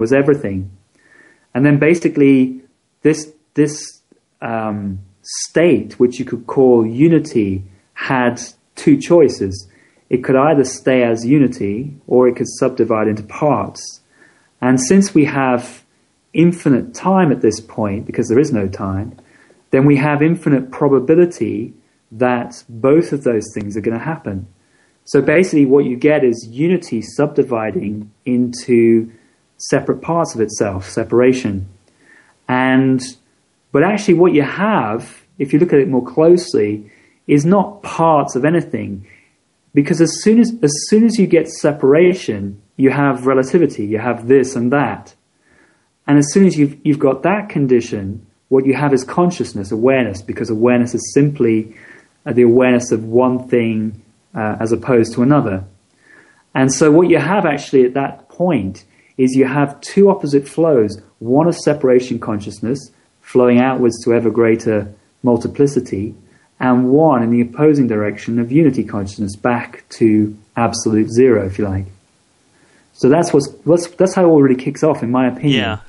was everything. And then basically this state, which you could call unity, had two choices. It could either stay as unity, or it could subdivide into parts. And since we have infinite time at this point, because there is no time, then we have infinite probability that both of those things are going to happen. So basically what you get is unity subdividing into separate parts of itself, separation. But actually what you have, if you look at it more closely, is not parts of anything. Because as soon as you get separation, you have relativity, you have this and that. And as soon as you've got that condition, what you have is consciousness, awareness, because awareness is simply the awareness of one thing as opposed to another. And so what you have actually at that point is you have two opposite flows, one of separation consciousness flowing outwards to ever greater multiplicity, and one in the opposing direction of unity consciousness back to absolute zero, if you like. So that's how it all really kicks off, in my opinion. Yeah.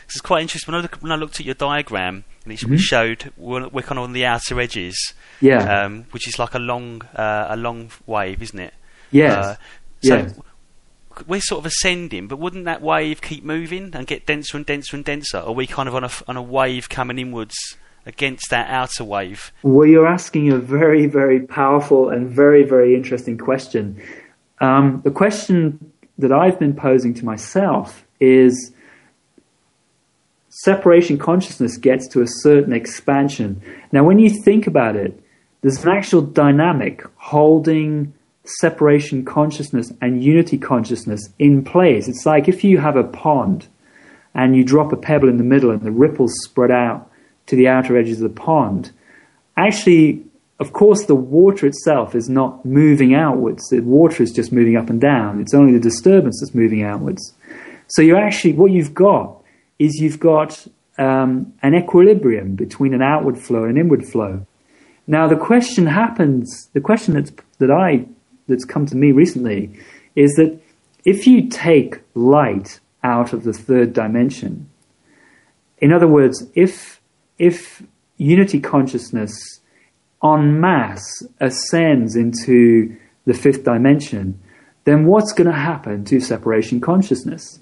This is quite interesting. When I looked at your diagram, we showed we're kind of on the outer edges, which is like a long wave, isn't it? Yes. So we're sort of ascending, but wouldn't that wave keep moving and get denser and denser and denser? Or are we kind of on a wave coming inwards against that outer wave? Well, you're asking a very, very powerful and very, very interesting question. The question that I've been posing to myself is, separation consciousness gets to a certain expansion. Now, when you think about it, there's an actual dynamic holding separation consciousness and unity consciousness in place. It's like if you have a pond and you drop a pebble in the middle and the ripples spread out to the outer edges of the pond. Actually, of course, the water itself is not moving outwards. The water is just moving up and down. It's only the disturbance that's moving outwards. So what you've got is an equilibrium between an outward flow and an inward flow. Now, the question that's come to me recently is that if you take light out of the third dimension, in other words, if unity consciousness en masse ascends into the fifth dimension, then what's going to happen to separation consciousness?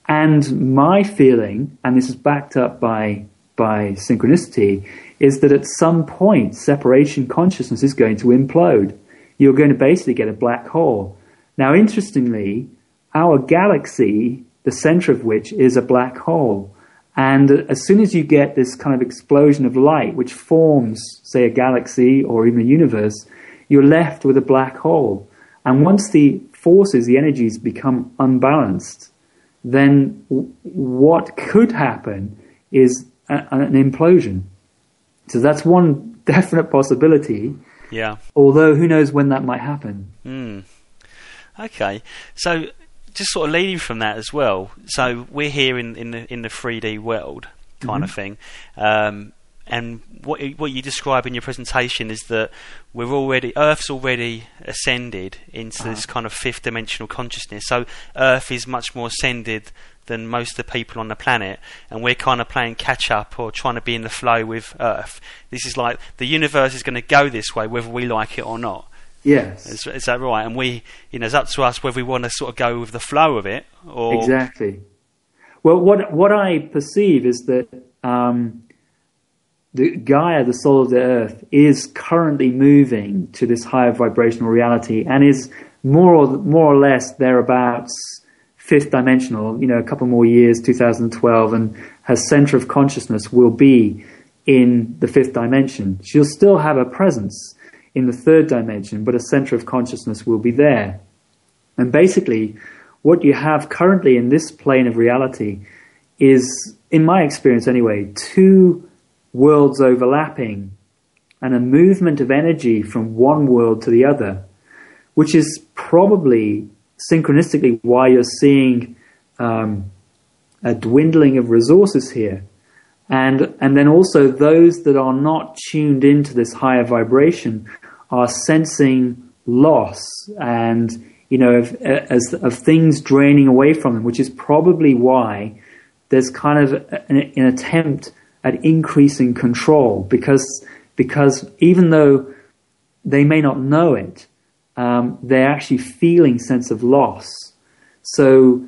And my feeling, and this is backed up by synchronicity, is that at some point separation consciousness is going to implode. You're going to basically get a black hole. Now, interestingly, our galaxy, the center of which is a black hole, and as soon as you get this kind of explosion of light, which forms, say, a galaxy or even a universe, you're left with a black hole. And once the forces, the energies become unbalanced, then what could happen is an implosion. So that's one definite possibility. Yeah. Although who knows when that might happen. Okay. So just sort of leading from that as well. So we're here in the 3D world kind of thing. And what you describe in your presentation is that Earth's already ascended into this kind of fifth dimensional consciousness. So Earth is much more ascended than most of the people on the planet, and we're kind of playing catch up or trying to be in the flow with Earth. This is like the universe is going to go this way whether we like it or not. Yes. Is that right? And it's up to us whether we want to sort of go with the flow of it or... Exactly. Well, what I perceive is that the Gaia, the soul of the Earth, is currently moving to this higher vibrational reality and is more or less thereabouts fifth dimensional, a couple more years, 2012, and her center of consciousness will be in the fifth dimension. She'll still have a presence in the third dimension, but a center of consciousness will be there. And basically, what you have currently in this plane of reality is, in my experience anyway, two worlds overlapping and a movement of energy from one world to the other, which is probably synchronistically why you're seeing a dwindling of resources here. And then also those that are not tuned into this higher vibration are sensing loss and of things draining away from them, which is probably why there's kind of an attempt at increasing control, because even though they may not know it, they're actually feeling sense of loss. So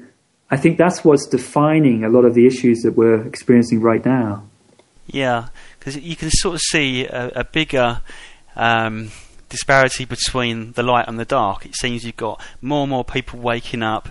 I think that's what's defining a lot of the issues that we're experiencing right now. Yeah, because you can sort of see a bigger disparity between the light and the dark. It seems you've got more and more people waking up,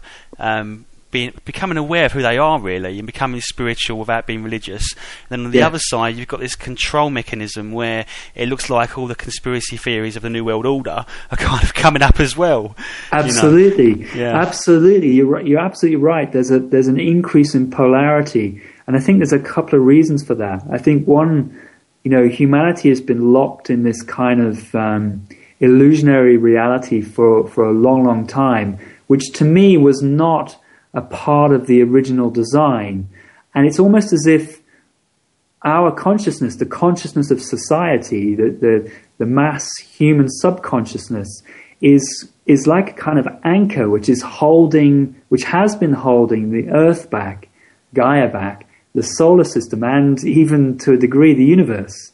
becoming aware of who they are really, and becoming spiritual without being religious. And then on the other side, you've got this control mechanism where it looks like all the conspiracy theories of the New World Order are kind of coming up as well. Absolutely, absolutely. You're absolutely right. There's an increase in polarity, and I think there's a couple of reasons for that. I think one, humanity has been locked in this kind of illusionary reality for a long, long time, which to me was not a part of the original design. And it's almost as if our consciousness, the consciousness of society, the mass human subconsciousness, is like a kind of anchor which has been holding the Earth back, Gaia back, the solar system, and even to a degree the universe.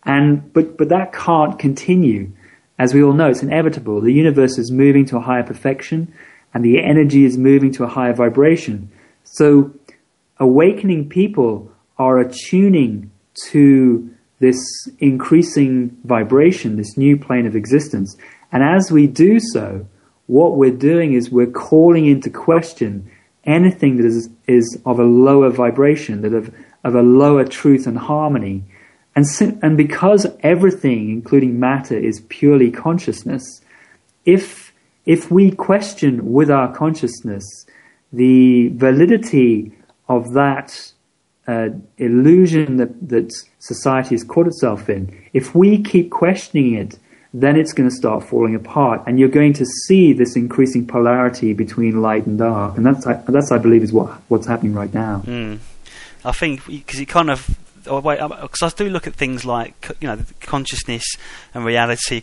But that can't continue. As we all know, it's inevitable. The universe is moving to a higher perfection, and the energy is moving to a higher vibration. So awakening people are attuning to this increasing vibration, this new plane of existence. And as we do so, what we're doing is we're calling into question anything that is of a lower vibration, that of a lower truth and harmony. And because everything, including matter, is purely consciousness, if we question with our consciousness the validity of that illusion that society has caught itself in, if we keep questioning it, then it's going to start falling apart, and you're going to see this increasing polarity between light and dark, and that's I believe is what's happening right now. I think because it kind of, because I do look at things like consciousness and reality.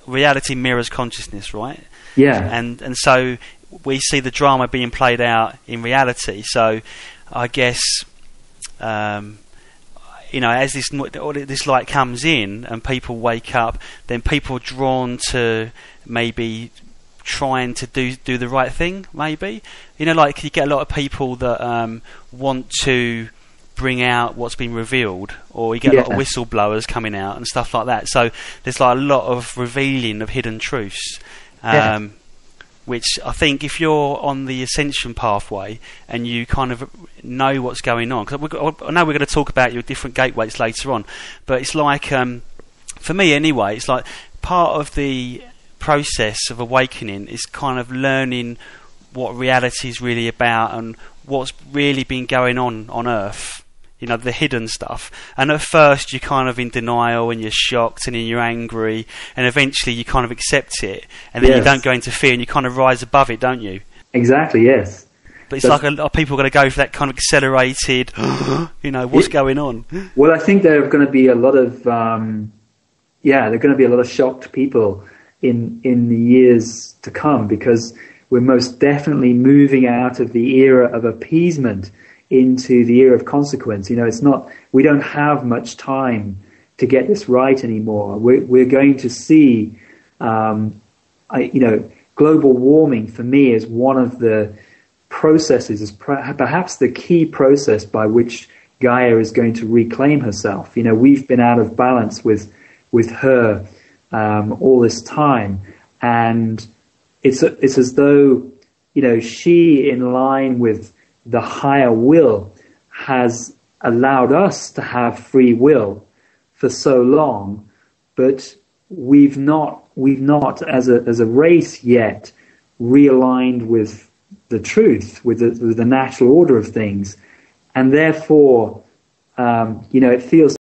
Reality mirrors consciousness, right? Yeah. And so we see the drama being played out in reality. So I guess as this light comes in and people wake up, then people are drawn to maybe trying to do the right thing. Maybe like you get a lot of people that want to bring out what's been revealed, or you get a lot of whistleblowers coming out and stuff like that. So there's like a lot of revealing of hidden truths, which I think if you're on the Ascension pathway and you kind of know what's going on, because I know we're going to talk about your different gateways later on, but it's like, for me anyway, it's like part of the process of awakening is kind of learning what reality is really about and what's really been going on Earth. The hidden stuff. And at first you're kind of in denial and you're shocked and then you're angry, and eventually you kind of accept it, and then you don't go into fear and you kind of rise above it, don't you? Exactly, yes. But it's like a lot of people are going to go for that kind of accelerated, what's going on? Well, I think there are going to be a lot of, there are going to be a lot of shocked people in the years to come, because we're most definitely moving out of the era of appeasement into the era of consequence. We don't have much time to get this right anymore. We're going to see, global warming for me is one of the processes, is perhaps the key process by which Gaia is going to reclaim herself. We've been out of balance with her all this time, and it's as though she, in line with the higher will, has allowed us to have free will for so long, but we've not as a race yet realigned with the truth, with the natural order of things, and therefore it feels